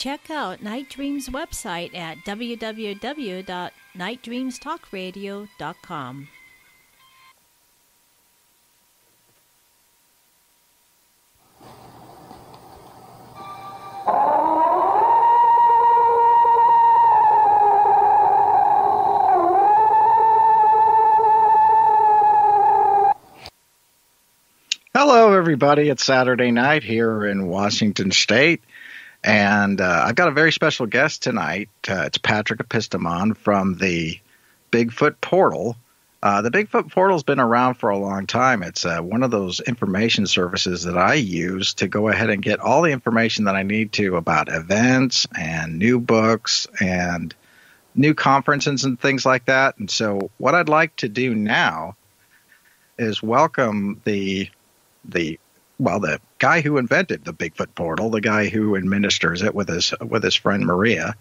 Check out Night Dream's website at www.nightdreamstalkradio.com. Hello, everybody. It's Saturday night here in Washington State. And I've got a very special guest tonight. It's Patrick Eqistemon from the Bigfoot Portal. The Bigfoot Portal's been around for a long time. It's one of those information services that I use to go ahead and get all the information that I need to about events and new books and new conferences and things like that. And so what I'd like to do now is welcome the guy who invented the Bigfoot Portal, the guy who administers it with his friend Maria.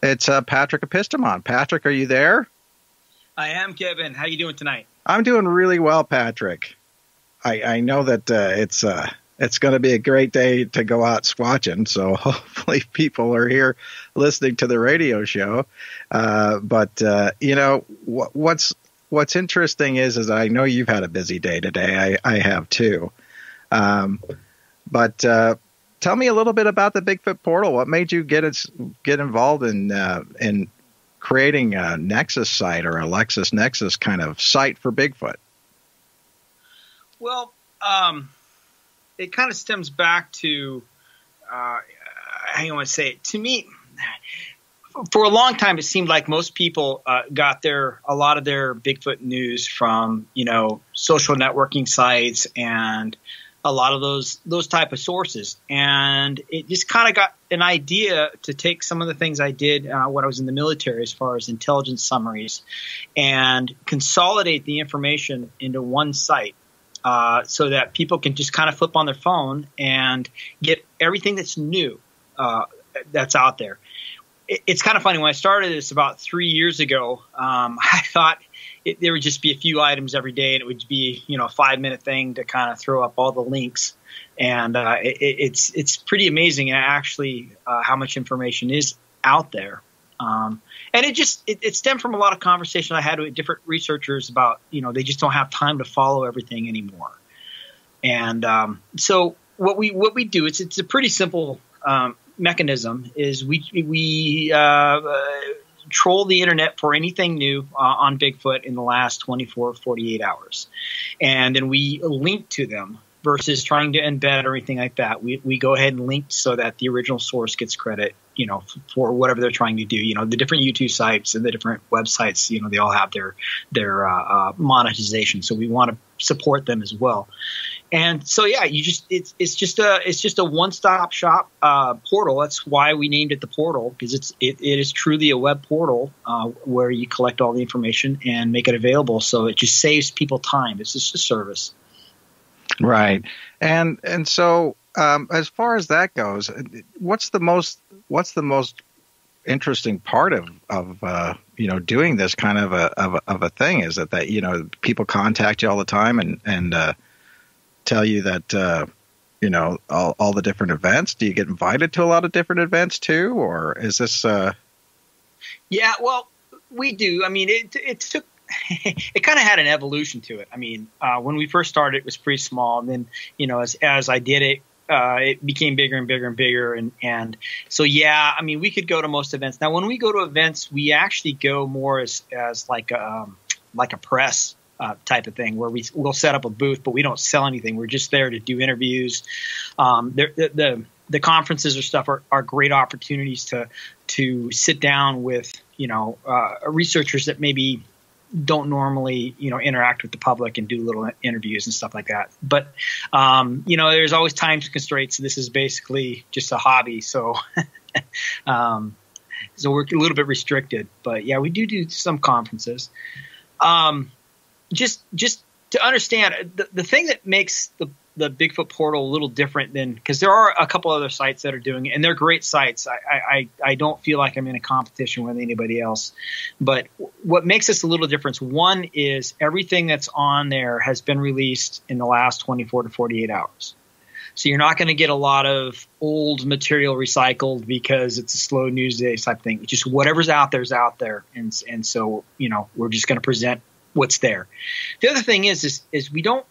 It's Patrick Eqistemon. Patrick, are you there? I am, Kevin. How you doing tonight? I'm doing really well, Patrick. I know that it's going to be a great day to go out squatching, so hopefully people are here listening to the radio show. But what's interesting is I know you've had a busy day today. I have too. But tell me a little bit about the Bigfoot Portal. What made you get involved in creating a Nexus site or a LexisNexis kind of site for Bigfoot? Well, it kind of stems back to how you want to say it. To me, for a long time, it seemed like most people got a lot of their Bigfoot news from social networking sites and a lot of those type of sources. And it just kind of got an idea to take some of the things I did when I was in the military as far as intelligence summaries and consolidate the information into one site so that people can just kind of flip on their phone and get everything that's new that's out there. It's kind of funny. When I started this about 3 years ago, I thought there would just be a few items every day, and it would be a 5-minute thing to kind of throw up all the links. And it's pretty amazing actually how much information is out there. And it stemmed from a lot of conversation I had with different researchers about they just don't have time to follow everything anymore. And so what we do, it's a pretty simple mechanism. Is we troll the internet for anything new on Bigfoot in the last 24, 48 hours. And then we link to them versus trying to embed or anything like that. We go ahead and link so that the original source gets credit, for whatever they're trying to do. The different YouTube sites and the different websites, they all have their monetization. So we want to support them as well. And so, yeah, it's just a one-stop shop portal. That's why we named it the Portal, because it is truly a web portal where you collect all the information and make it available. So it just saves people time. It's just a service. Right. And so as far as that goes, what's the most interesting part of doing this kind of a thing? Is that people contact you all the time and tell you that all the different events? Do you get invited to a lot of different events too, or is this Yeah, well, we do. I mean, it took it kind of had an evolution to it. I mean, when we first started, it was pretty small, and then as I did it, it became bigger and bigger and bigger, and so yeah, I mean, we could go to most events. Now, when we go to events, we actually go more as like a press type of thing, where we'll set up a booth, but we don't sell anything. We're just there to do interviews. The the conferences or stuff are great opportunities to sit down with, researchers that maybe don't normally, interact with the public and do little interviews and stuff like that. But, there's always time constraints. This is basically just a hobby. So, so we're a little bit restricted, but yeah, we do some conferences. Just to understand the thing that makes the Bigfoot portal a little different than, because there are a couple other sites that are doing it, and they're great sites. I don't feel like I'm in a competition with anybody else, but what makes us a little different, one is everything that's on there has been released in the last 24 to 48 hours. So you're not going to get a lot of old material recycled because it's a slow news day type thing. Just whatever's out there is out there, and so we're just going to present what's there. The other thing is we don't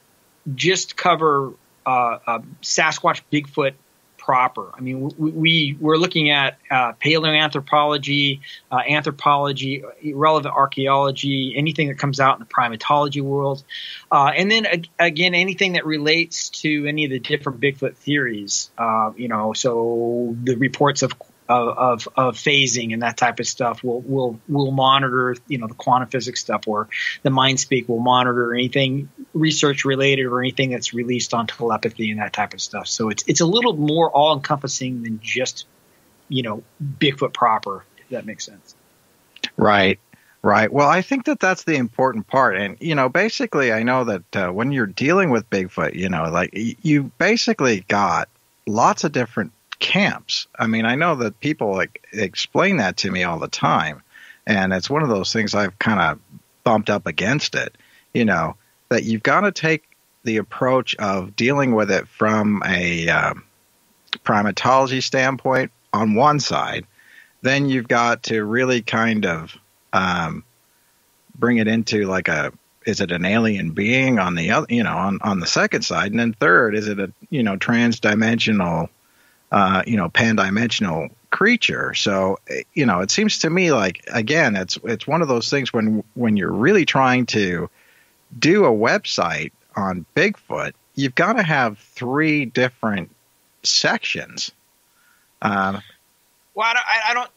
just cover Sasquatch, Bigfoot proper. I mean, we're looking at paleoanthropology, anthropology, relevant archaeology, anything that comes out in the primatology world, and then again anything that relates to any of the different Bigfoot theories. So the reports of phasing and that type of stuff. We'll monitor, the quantum physics stuff, or the MindSpeak will monitor anything research related or anything that's released on telepathy and that type of stuff. So it's a little more all encompassing than just, Bigfoot proper, if that makes sense. Right. Well, I think that's the important part. And, basically I know that when you're dealing with Bigfoot, you basically got lots of different camps. I mean, I know that people explain that to me all the time, and it's one of those things I've kind of bumped up against it, that you've got to take the approach of dealing with it from a primatology standpoint on one side. Then you've got to really kind of bring it into is it an alien being on the other, on the second side, and then third, is it a transdimensional pan-dimensional creature. So, it seems to me like, again, it's one of those things when you're really trying to do a website on Bigfoot, you've got to have 3 different sections. Well, I don't.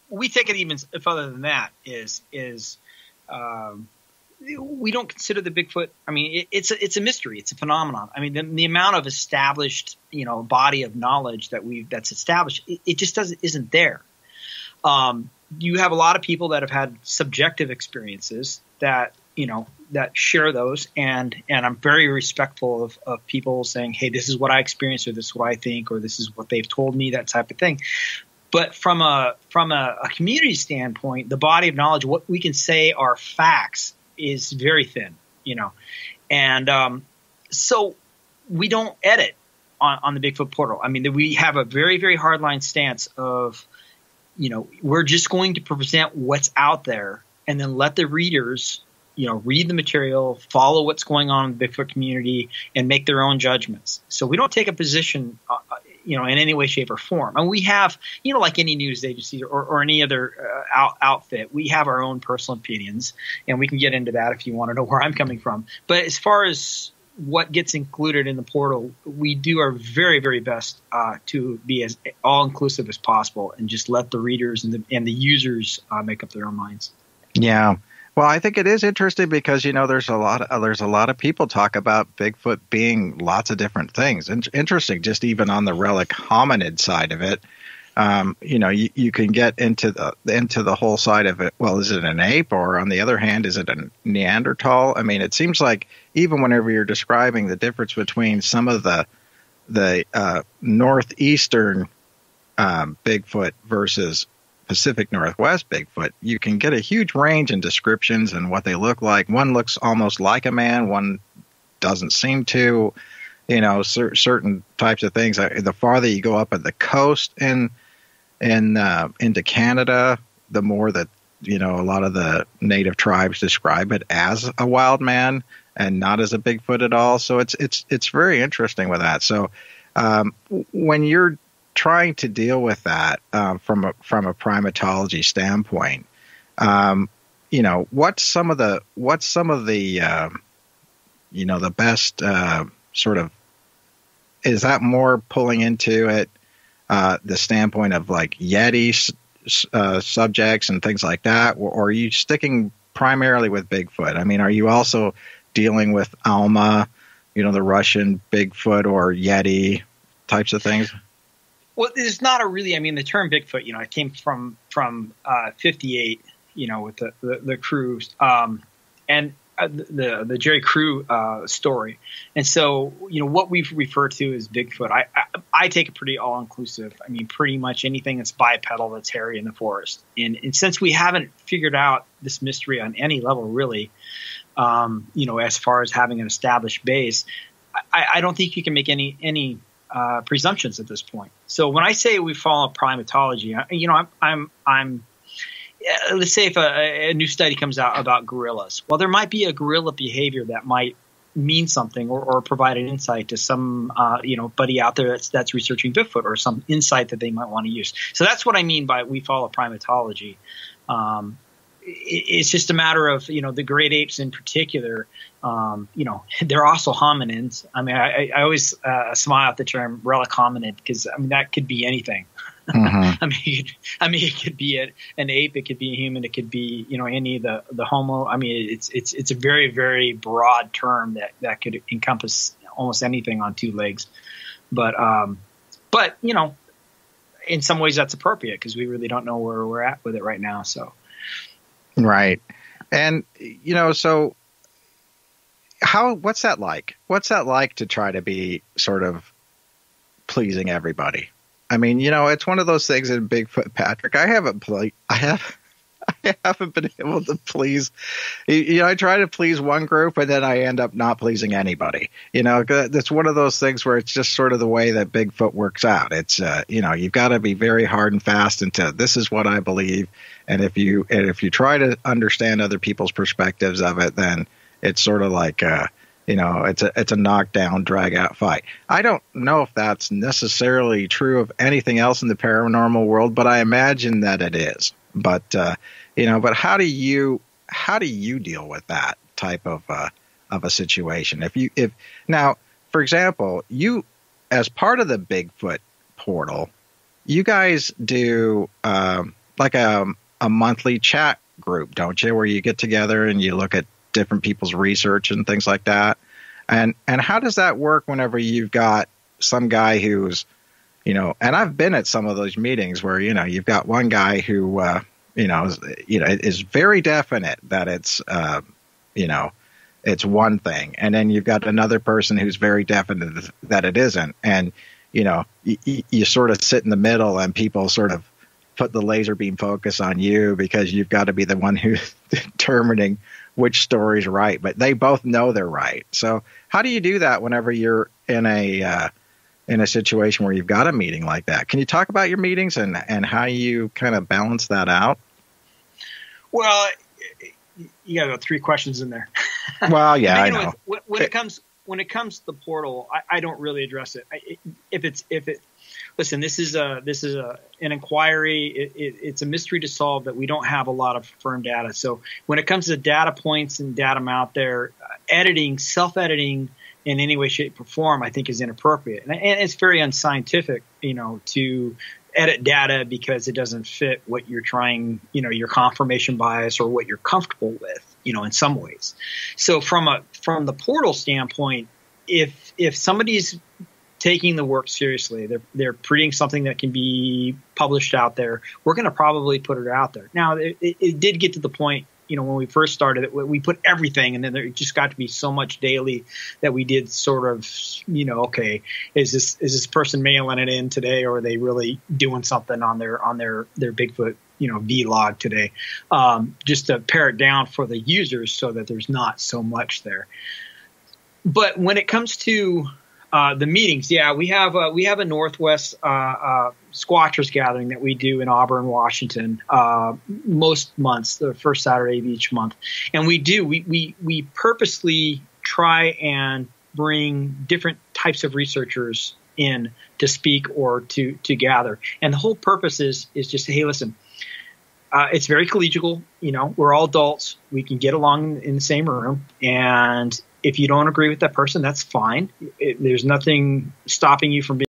We take it even further than that. We don't consider the Bigfoot. I mean, it's a mystery. It's a phenomenon. I mean, the amount of established, body of knowledge that's established, it just isn't there. You have a lot of people that have had subjective experiences that share those, and I'm very respectful of people saying, hey, this is what I experienced, or this is what I think, or this is what they've told me, that type of thing. But from a community standpoint, the body of knowledge, what we can say are facts, is very thin, and so we don't edit on the Bigfoot portal. I mean, we have a very, very hardline stance of, we're just going to present what's out there, and then let the readers, read the material, follow what's going on in the Bigfoot community, and make their own judgments. So we don't take a position, in any way, shape, or form. And we have, like any news agency or any other outfit, we have our own personal opinions, and we can get into that if you want to know where I'm coming from. But as far as what gets included in the portal, we do our very, very best to be as all-inclusive as possible, and just let the readers and the users make up their own minds. Yeah. Well, I think it is interesting because, there's a lot of people talk about Bigfoot being lots of different things. Interesting, just even on the relic hominid side of it. You can get into the whole side of it. Well, is it an ape, or on the other hand, is it a Neanderthal? I mean, it seems like even whenever you're describing the difference between some of the northeastern Bigfoot versus Pacific Northwest Bigfoot, you can get a huge range in descriptions and what they look like. One looks almost like a man, one doesn't seem to, certain types of things. The farther you go up at the coast and into Canada, the more that, a lot of the native tribes describe it as a wild man and not as a Bigfoot at all. So it's very interesting with that. So when you're trying to deal with that from a primatology standpoint, what's some of the the best sort of is that more pulling into it the standpoint of like Yeti subjects and things like that, or are you sticking primarily with Bigfoot? I mean, are you also dealing with Alma, the Russian Bigfoot or Yeti types of things? Well, there's not a really. I mean, the term Bigfoot, it came from 58, with the crew and the Jerry Crew story, and so what we refer to as Bigfoot. I take it pretty all inclusive. I mean, pretty much anything that's bipedal that's hairy in the forest, and since we haven't figured out this mystery on any level, really, as far as having an established base, I don't think you can make any presumptions at this point. So when I say we follow primatology, I'm let's say if a new study comes out about gorillas, well, there might be a gorilla behavior that might mean something or provide an insight to some buddy out there that's researching Bigfoot, or some insight that they might want to use. So that's what I mean by we follow primatology. It's just a matter of, the great apes in particular, they're also hominins. I mean, I always smile at the term relic hominid, because that could be anything. Mm-hmm. It could be an ape, it could be a human, it could be, any of the Homo. I mean, it's a very, very broad term that could encompass almost anything on two legs. But in some ways that's appropriate, because we really don't know where we're at with it right now. So. Right. And, so what's that like? What's that like to try to be sort of pleasing everybody? I mean, it's one of those things in Bigfoot, Patrick. I haven't been able to please. I try to please one group, and then I end up not pleasing anybody. It's one of those things where it's just sort of the way that Bigfoot works out. It's you've got to be very hard and fast into this is what I believe, and if you try to understand other people's perspectives of it, then it's sort of like it's a knockdown, drag out fight. I don't know if that's necessarily true of anything else in the paranormal world, but I imagine that it is. But but how do you deal with that type of a situation? If now, for example, you as part of the Bigfoot portal, you guys do like a monthly chat group, don't you, where you get together and you look at different people's research and things like that. And how does that work whenever you've got some guy who's, and I've been at some of those meetings where, you've got one guy who, is very definite that it's, it's one thing. And then you've got another person who's very definite that it isn't. And, you sort of sit in the middle and people sort of put the laser beam focus on you because you've got to be the one who's determining which story's right, but they both know they're right. So how do you do that whenever you're in a situation where you've got a meeting like that? Can you talk about your meetings and how you kind of balance that out? Well, you got about 3 questions in there. Well, yeah, I know. When it comes to the portal, I don't really address it. Listen, this is an inquiry. It's a mystery to solve that we don't have a lot of firm data. So when it comes to data points and data out there, self-editing in any way, shape, or form, I think is inappropriate. And it's very unscientific, to edit data because it doesn't fit what you're trying, your confirmation bias or what you're comfortable with, in some ways. So from the portal standpoint, if somebody's taking the work seriously, they're creating something that can be published out there, we're going to probably put it out there. Now, it did get to the point, when we first started it, we put everything, and then there just got to be so much daily that we did sort of, okay, is this person mailing it in today, or are they really doing something on their Bigfoot, vlog today, just to pare it down for the users so that there's not so much there. But when it comes to the meetings, yeah, we have a Northwest Squatchers gathering that we do in Auburn, Washington, most months, the first Saturday of each month, and we purposely try and bring different types of researchers in to speak or to gather, and the whole purpose is just, hey, listen, it's very collegial. We're all adults. We can get along in the same room, and if you don't agree with that person, that's fine. There's nothing stopping you from being